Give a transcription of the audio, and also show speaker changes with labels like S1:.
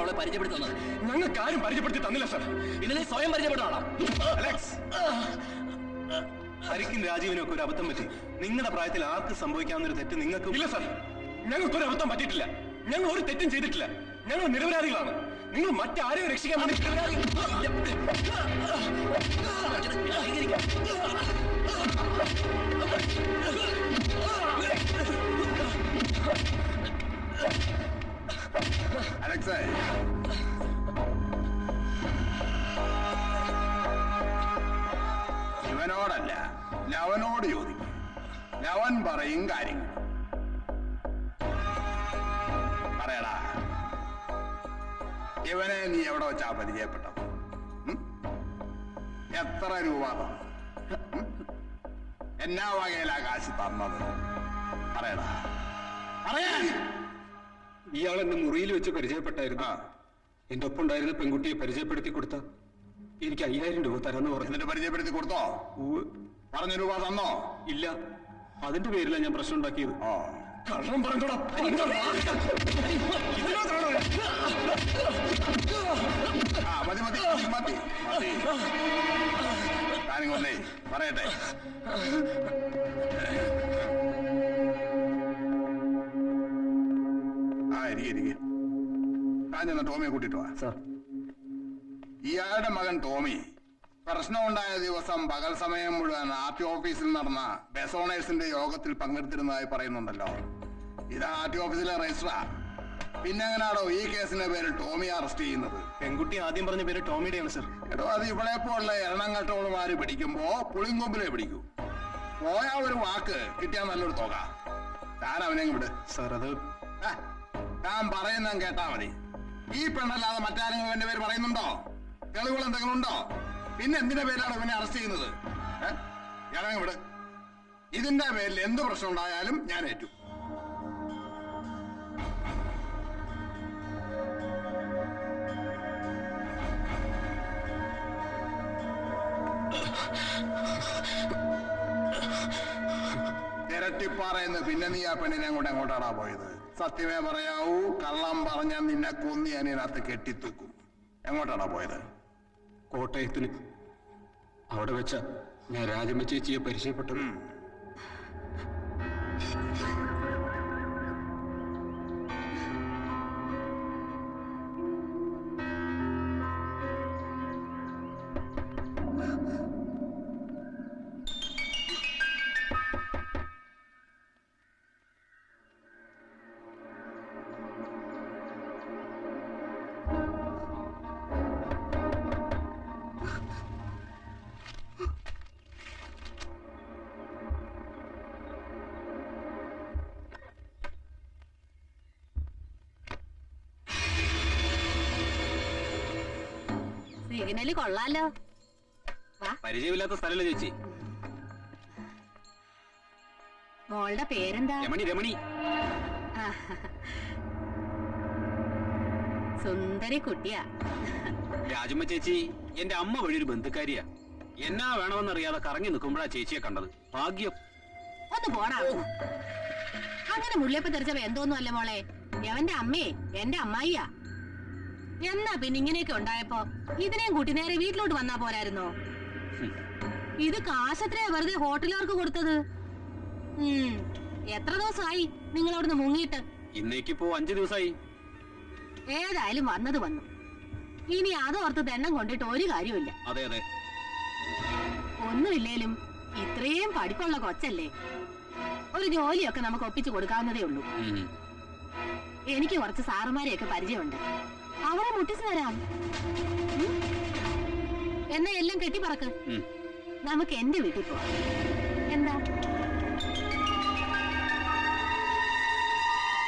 S1: മോളെ പരിചയപ്പെടുത്തി തന്നത്.
S2: ഞങ്ങൾക്ക് ആരും പരിചയപ്പെടുത്തി തന്നില്ല സർ.
S1: ഇന്നലെ സ്വയം പരിചയപ്പെട്ടാണോ?
S2: ഹരിക്കും രാജീവിനും ഒക്കെ ഒരു അബദ്ധം പറ്റി. നിങ്ങളുടെ പ്രായത്തിൽ ആർക്ക് സംഭവിക്കാവുന്ന ഒരു തെറ്റ് നിങ്ങൾക്ക് ഇല്ല സർ. ഞങ്ങൾക്കൊരു അബദ്ധം പറ്റിയിട്ടില്ല. ഞങ്ങൾ ഒരു തെറ്റും ചെയ്തിട്ടില്ല. ഞങ്ങൾ നിരപരാധികളാണ്. നിങ്ങൾ മറ്റാരെയും രക്ഷിക്കാൻ വേണ്ടി
S3: അലക്സേ, ഇവനോടല്ല ലവനോട് ചോദിക്കും. ലവൻ പറയും കാര്യങ്ങൾ. പറയടാ, ഇവനെ നീ എവിടെ വെച്ചാ പരിചയപ്പെട്ടത്? എത്ര രൂപ തന്നു? എന്നാ വകയിലാ കാശ് തന്നത്? പറയടാ, പറയാൻ.
S2: ഇയാൾ എന്നെ മുറിയിൽ വെച്ച് പരിചയപ്പെട്ടായിരുന്നു. എന്റെ ഒപ്പം ഉണ്ടായിരുന്ന പെൺകുട്ടിയെ പരിചയപ്പെടുത്തി കൊടുത്ത എനിക്ക് 5000 രൂപ തരാന്ന് പറഞ്ഞു.
S3: എന്നിട്ട് പരിചയപ്പെടുത്തി കൊടുത്തോ? പറഞ്ഞ രൂപ തന്നോ?
S2: ഇല്ല. അതിന്റെ പേരിലാണ് ഞാൻ പ്രശ്നം ഉണ്ടാക്കിയത്. കള്ളം പറഞ്ഞോടാ.
S3: മതി മതി മതി മതി. താനിങ്ങൊന്നേ പറയട്ടെ. ഇരിക്കെ താൻ ചെന്ന ടോമിയെ കൂട്ടിട്ട് വാ. ഇയാളുടെ മകൻ ടോമി പ്രശ്നമുണ്ടായ ദിവസം പകൽ സമയം മുഴുവൻ ആർടി ഓഫീസിൽ നടന്ന ബസ് ഓണേഴ്സിന്റെ യോഗത്തിൽ പങ്കെടുത്തിരുന്നതായി പറയുന്നുണ്ടല്ലോ. ഇത് ആർടി ഓഫീസിലെ രജിസ്ട്രാ. പിന്നെ എങ്ങനെയാണോ ഈ കേസിന്റെ പേരിൽ ടോമി അറസ്റ്റ് ചെയ്യുന്നത്?
S2: പെൺകുട്ടി ആദ്യം പറഞ്ഞ പേര് ടോമിയുടെയാണ് സർ.
S3: എടോ, അത് ഇവിടെ പോലുള്ള എണ്ണങ്കട്ടോളുമാര് പിടിക്കുമ്പോ പുളിങ്കൊമ്പിലെ പിടിക്കൂ. പോയാ ഒരു വാക്ക് കിട്ടിയാൽ നല്ലൊരു തുക. താൻ അവനെ വിട്
S2: സാർ. അത്
S3: താൻ പറയുന്ന കേട്ടാ മതി. ഈ പെണ്ണല്ലാതെ മറ്റാരെങ്കിലും എന്റെ പേര് പറയുന്നുണ്ടോ? തെളിവുകൾ എന്തെങ്കിലും ഉണ്ടോ? പിന്നെ എന്തിന്റെ പേരിലാണ് ഇവനെ അറസ്റ്റ് ചെയ്യുന്നത്? ഞാനങ്ങ് വിട്. ഇതിന്റെ പേരിൽ എന്ത് പ്രശ്നം ഉണ്ടായാലും ഞാൻ ഏറ്റു. ഇരട്ടിപ്പാറയെന്ന് പിന്നെ നീ ആ പെണ്ണിനെ അങ്ങോട്ട് എങ്ങോട്ടാടാ പോയത്? സത്യമേ പറയാവൂ. കള്ളം പറഞ്ഞാൽ നിന്നെ കൊന്നി അതിനകത്ത് കെട്ടിത്തൂക്കും. എങ്ങോട്ടാടാ പോയത്?
S2: കോട്ടയത്തിന്. അവിടെ വെച്ച ഞാൻ രാജമ്മ ചേച്ചിയെ പരിചയപ്പെട്ടത്.
S4: സിഗ്നല് കൊള്ളാലോ.
S2: പരിചയമില്ലാത്ത സ്ഥലല്ലേ ചേച്ചി?
S4: മോളുടെ പേരെന്താ?
S2: രമണി. രമണി.
S4: സുന്ദരി കുട്ടിയാ.
S2: രാജമ്മ ചേച്ചി എന്റെ അമ്മ വഴി ഒരു ബന്ധുക്കാരിയാ. എന്നാ വേണമെന്നറിയാതെ കറങ്ങി നിൽക്കുമ്പോഴാ ചേച്ചിയെ കണ്ടത്. ഭാഗ്യം.
S4: ഒന്ന് പോടാ. അങ്ങനെ മുള്ളിയപ്പോ തെറിച്ച എന്തോന്നും അല്ല മോളെ. എവന്റെ അമ്മയെ എന്റെ അമ്മായിയാ. എന്നാ പിന്നെ ഇങ്ങനെയൊക്കെ ഉണ്ടായപ്പോ ഇതിനെയും കൂട്ടി നേരെ വീട്ടിലോട്ട് വന്നാ പോരായിരുന്നോ? ഇത് കാശത്രയാ വെറുതെ ഹോട്ടലുകാർക്ക് കൊടുത്തത്. എത്ര ദിവസമായി നിങ്ങൾ അവിടുന്ന് മുങ്ങിയിട്ട്?
S2: ഇന്നേക്കിപ്പോ 5 ദിവസമായി.
S4: ഏതായാലും വന്നത് വന്നു. ഇനി അതോർത്ത് തെണ്ണം കൊണ്ടിട്ട് ഒരു കാര്യമില്ല.
S2: അതെ അതെ.
S4: ഒന്നുമില്ലേലും ഇത്രയും പഠിപ്പുള്ള കൊച്ചല്ലേ, ഒരു ജോലിയൊക്കെ നമുക്ക് ഒപ്പിച്ചു കൊടുക്കാവുന്നതേ ഉള്ളൂ. എനിക്ക് കുറച്ച് സാറുമാരെയൊക്കെ പരിചയമുണ്ട്. അവരെ മുട്ടിച്ചു തരാം. എന്നാ എല്ലാം കെട്ടിപ്പറക്ക്. നമുക്ക് എന്റെ വീട്ടിൽ പോവാം. എന്താ?